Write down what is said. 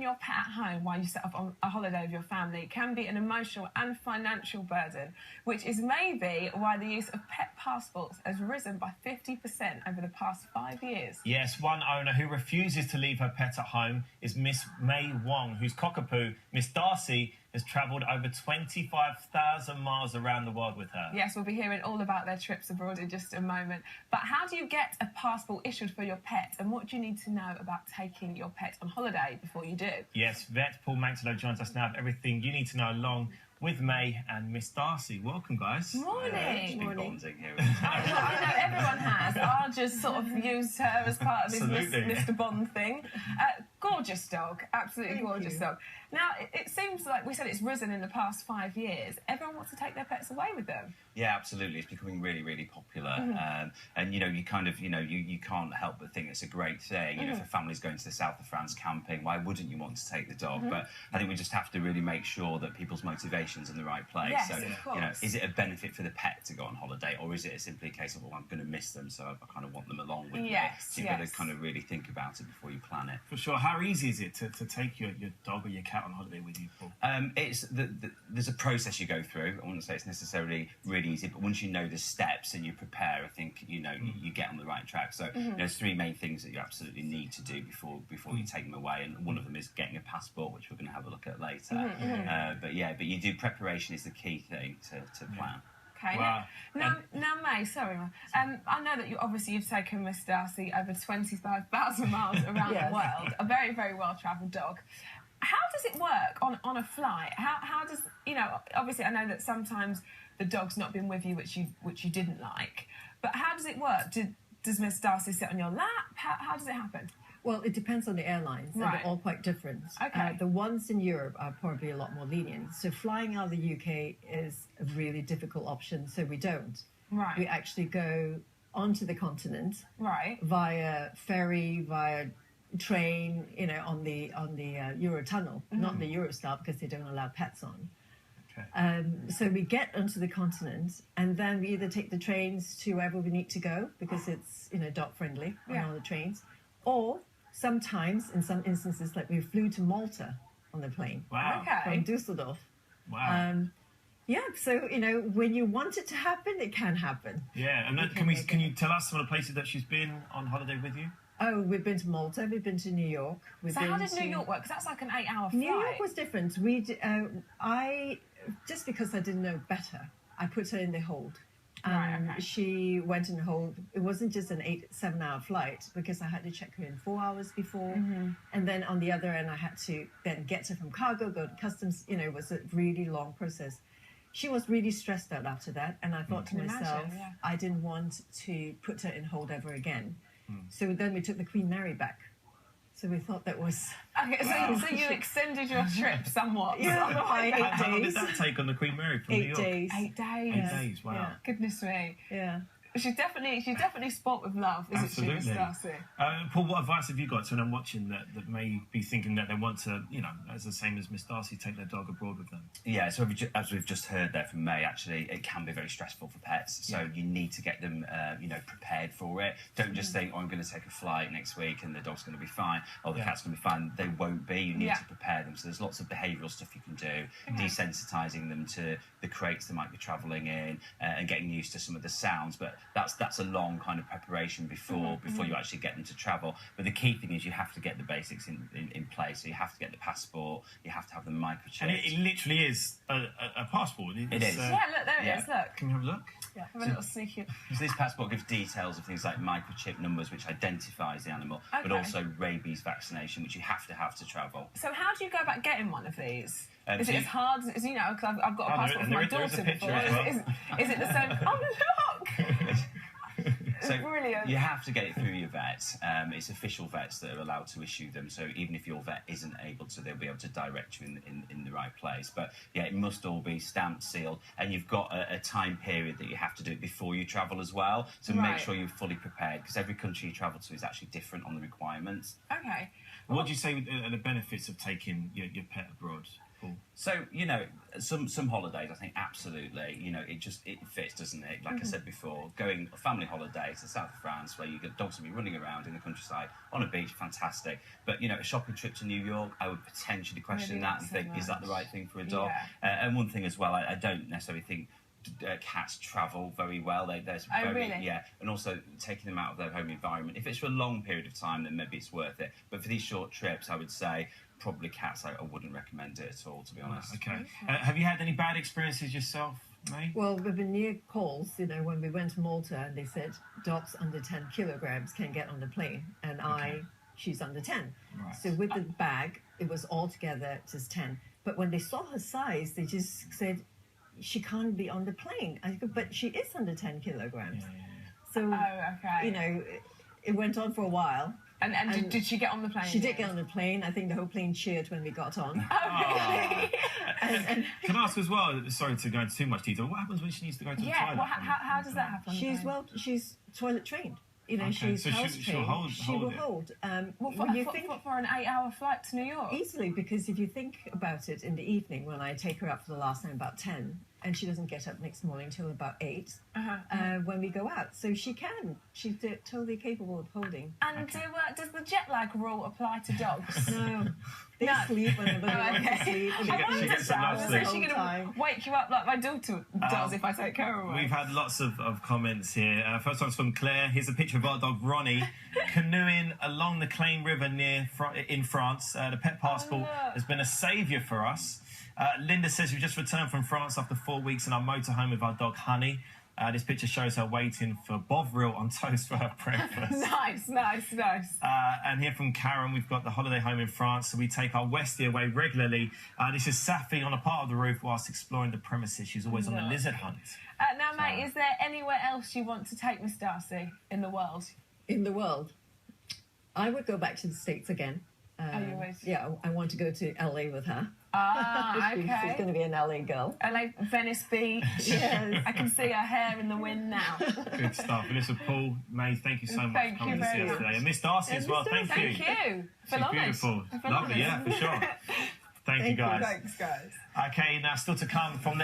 Your pet at home while you set off on a holiday with your family can be an emotional and financial burden, which is maybe why the use of pet passports has risen by 50% over the past 5 years. Yes, one owner who refuses to leave her pet at home is Miss May Wong, whose cockapoo, Miss Darcy, has travelled over 25,000 miles around the world with her. Yes, we'll be hearing all about their trips abroad in just a moment. But how do you get a passport issued for your pet, and what do you need to know about taking your pet on holiday before you do? Yes, vet Paul Mantelow joins us now with everything you need to know along with May and Miss Darcy. Welcome, guys. Morning. Morning. I know everyone has. I'll just sort of use her as part of this Absolutely. Mr. Bond thing. Gorgeous dog, absolutely gorgeous dog. Now, it seems like we said it's risen in the past 5 years. Everyone wants to take their pets away with them. Yeah, absolutely. It's becoming really, really popular. And, you know, you kind of, you can't help but think it's a great thing. You know, if a family's going to the south of France camping, why wouldn't you want to take the dog? But I think we just have to really make sure that people's motivation's in the right place. Yes, so, of course. you know, is it a benefit for the pet to go on holiday, or is it simply a case of, well, I'm going to miss them, so I kind of want them along with me? So you've got to kind of really think about it before you plan it. For sure. How easy is it to take your dog or your cat on holiday with you, Paul? There's a process you go through. I wouldn't say it's necessarily really easy, but once you know the steps and you prepare, I think you get on the right track. So there's three main things that you absolutely need to do before you take them away, and one of them is getting a passport, which we're going to have a look at later. But you do preparation is the key thing to plan. Okay. Wow. Now, May, sorry, I know that you've taken Miss Darcy over 25,000 miles around the world. A very, very well-travelled dog. How does it work on a flight? How does, obviously I know that sometimes the dog's not been with you, which you didn't like, but how does it work? Does Miss Darcy sit on your lap? How does it happen? Well, it depends on the airlines, and they're all quite different. Okay. The ones in Europe are probably a lot more lenient. So flying out of the UK is a really difficult option, so we don't. Right. We actually go onto the continent via ferry, via train, on the Eurotunnel, not the Eurostar, because they don't allow pets on. Okay. So we get onto the continent, and then we either take the trains to wherever we need to go, because it's dog friendly on all the trains, or sometimes, in some instances, like we flew to Malta on the plane from Dusseldorf. Wow. So when you want it to happen, it can happen. Yeah, and can you tell us some of the places that she's been on holiday with you? Oh, we've been to Malta, we've been to New York. So how did New York work? Because that's like an 8-hour flight. New York was different. Just because I didn't know better, I put her in the hold. She went in the hold. It wasn't just an 7-hour flight, because I had to check her in 4 hours before. And then on the other end, I had to then get her from cargo, go to customs. It was a really long process. She was really stressed out after that. And I thought to myself, I didn't want to put her in hold ever again. So then we took the Queen Mary back. So we thought that was... Okay, so you extended your trip somewhat. By 8 days. How long did that take on the Queen Mary from New York? 8 days. 8 days. 8 days, wow. Yeah. Goodness me. Yeah. She's definitely sport with love, isn't she, Miss Darcy? Paul, what advice have you got to anyone watching that may be thinking that they want to, as the same as Miss Darcy, take their dog abroad with them? Yeah, so as we've just heard there from May, actually, it can be very stressful for pets. So you need to get them, prepared for it. Don't just think, I'm going to take a flight next week and the dog's going to be fine, or the cat's going to be fine. They won't be. You need to prepare them. So there's lots of behavioural stuff you can do, desensitising them to the crates they might be travelling in, and getting used to some of the sounds. But that's a long kind of preparation before you actually get them to travel. But the key thing is you have to get the basics in place. So you have to get the passport, you have to have the microchip. And it literally is a passport. It is. Yeah, look, there it is, look. Can we have a look? Yeah, have a little sneaky. So this passport gives details of things like microchip numbers, which identifies the animal, but also rabies vaccination, which you have to travel. So how do you go about getting one of these? Is it as hard as, because I've got a passport for my daughter before. Is it the same? Oh, look! So brilliant. You have to get it through your vet. It's official vets that are allowed to issue them. So even if your vet isn't able to, they'll be able to direct you in the right place. But yeah, it must all be stamped, sealed, and you've got a time period that you have to do it before you travel as well. So make sure you're fully prepared, because every country you travel to is actually different on the requirements. Okay. What do you say are the benefits of taking your pet abroad? Paul? So, you know, some holidays, I think absolutely, you know, it fits, doesn't it? Like I said before, going a family holiday to the south of France where you get dogs will be running around in the countryside on a beach, fantastic. But, you know, a shopping trip to New York, I would potentially question that and think, is that the right thing for a dog? Yeah. And one thing as well, I don't necessarily think cats travel very well. Really? Yeah, and also taking them out of their home environment. If it's for a long period of time, then maybe it's worth it. But for these short trips, I would say probably cats. I wouldn't recommend it at all, to be honest. Okay. Have you had any bad experiences yourself, May? Well, we've been near calls, you know, when we went to Malta and they said dogs under 10 kilograms can get on the plane. And she's under 10. Right. So with the bag, it was altogether just 10. But when they saw her size, they just said, she can't be on the plane. I go, but she is under 10 kilograms. So, you know, it went on for a while. And did she get on the plane? She did get on the plane. I think the whole plane cheered when we got on. Can I ask as well, sorry to go into too much detail, what happens when she needs to go to the toilet? Yeah, well, how does that happen? She's toilet trained. You know, she's so house she'll trained. hold She will it. hold. Well, for an 8-hour flight to New York? Easily, because if you think about it, in the evening when I take her up for the last time about 10, and she doesn't get up next morning till about 8 when we go out. So she can. She's totally capable of holding. And does the jet lag rule apply to dogs? No. They sleep whenever they want to sleep. She gets a nice sleep. Is she going to wake you up like my daughter does if I take her away? We've had lots of comments here. First one's from Claire. Here's a picture of our dog Ronnie canoeing along the Clain River in France. The pet passport has been a saviour for us. Linda says we've just returned from France after 4 weeks in our motorhome with our dog Honey. This picture shows her waiting for Bovril on toast for her breakfast. Nice. And here from Karen, we've got the holiday home in France, so we take our Westie away regularly. This is Safi on a part of the roof whilst exploring the premises. She's always on the lizard hunt. Now, mate, is there anywhere else you want to take Miss Darcy in the world? In the world? I would go back to the States again. Yeah, I want to go to LA with her. Okay. She's going to be an LA girl. LA, Venice Beach. Yes. I can see her hair in the wind now. Good stuff. Listen, Paul, May, thank you so much for coming to see us today. And Miss Darcy as well, thank you. Thank you. She's beautiful. Lovely, yeah, for sure. Thank you, guys. Thanks, guys. Okay, now still to come from